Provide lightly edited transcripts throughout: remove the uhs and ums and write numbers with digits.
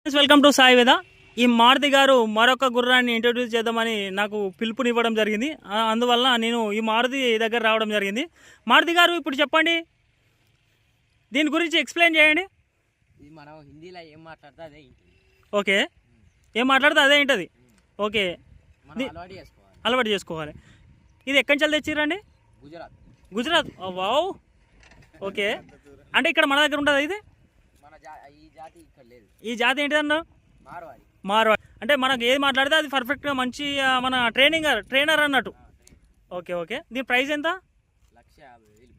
Welcome to Sai వేద. ఈ మారుతి గారు మరొక గుర్రాన్ని ఇంట్రొడ్యూస్ చేద్దామని నాకు పిలుపునివ్వడం జరిగింది. అందువల్ల నేను ఈ మారుతి దగ్గర రావడం జరిగింది. మారుతి గారు ఇప్పుడు చెప్పండి, దీని గురించి ఎక్స్ప్లెయిన్ చేయండి. మనం హిందీలో ఏం మాట్లాడితే అదే ఏంటి? ఓకే, ఏం మాట్లాడితే అదే ఏంటది? ఓకే, అలవాటు చేసుకోవాలి. ఇది ఎక్కడి నుంచి తెచ్చిరండి? గుజరాత్. గుజరాత్, వావ్. ఓకే, అంటే ఇక్కడ మన దగ్గర ఉంటుంది ఇది? ఈ జాతి ఏంటిదన్న? మార్వాడి. అంటే మనకు ఏది మాట్లాడితే అది పర్ఫెక్ట్గా మంచి మన ట్రైనర్ అన్నట్టు. ఓకే ఓకే, దీని ప్రైస్ ఎంత? 1,50,000.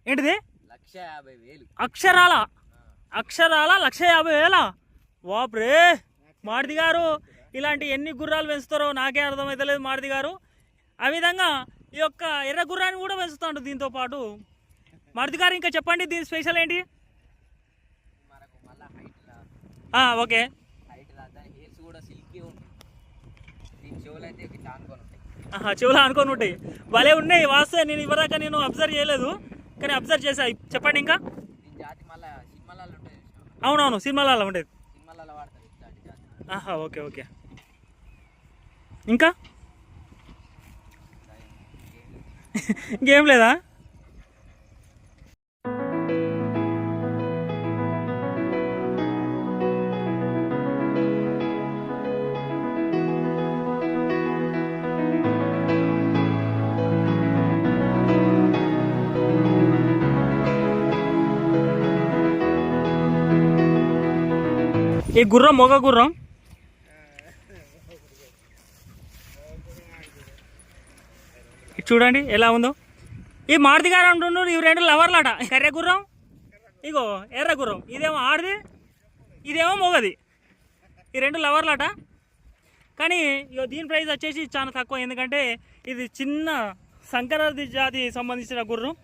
ఏంటిది? 1,50,000. అక్షరాల 1,50,000? వాప్రే మారుతి గారు, ఇలాంటి ఎన్ని గుర్రాలు పెంచుతారో నాకే అర్థమవుతలేదు మారుతి గారు. ఆ విధంగా ఈ యొక్క ఎర్ర గుర్రాన్ని కూడా పెంచుతాడు దీంతో పాటు. మారుతి గారు ఇంకా చెప్పండి, దీని స్పెషల్ ఏంటి? ఓకే, చెవులు అనుకొని ఉంటాయి. భలే ఉన్నాయి వాస్తే. నేను ఇవ్వదాకా నేను అబ్జర్వ్ చేయలేదు, కానీ అబ్జర్వ్ చేసా. చెప్పండి ఇంకా. అవునవును, సినిమాలలో ఉండేది. ఓకే ఓకే, ఇంకా ఇంకేం లేదా? ఈ గుర్రం మొగ గుర్రం. చూడండి ఎలా ఉందో. ఈ మారుతి గారు అంటున్నారు ఇవి రెండు లవర్లట. కర్రె గుర్రం, ఇగో ఎర్ర గుర్రం. ఇదేమో ఆడిది, ఇదేమో మొగది. ఈ రెండు లవర్లట. కానీ ఇగో దీని ప్రైస్ వచ్చేసి చాలా తక్కువ, ఎందుకంటే ఇది చిన్న సంకర జాతి సంబంధించిన గుర్రం.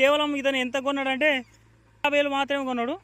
కేవలం ఇతను ఎంత కొన్నాడంటే 50,000 మాత్రమే కొన్నాడు.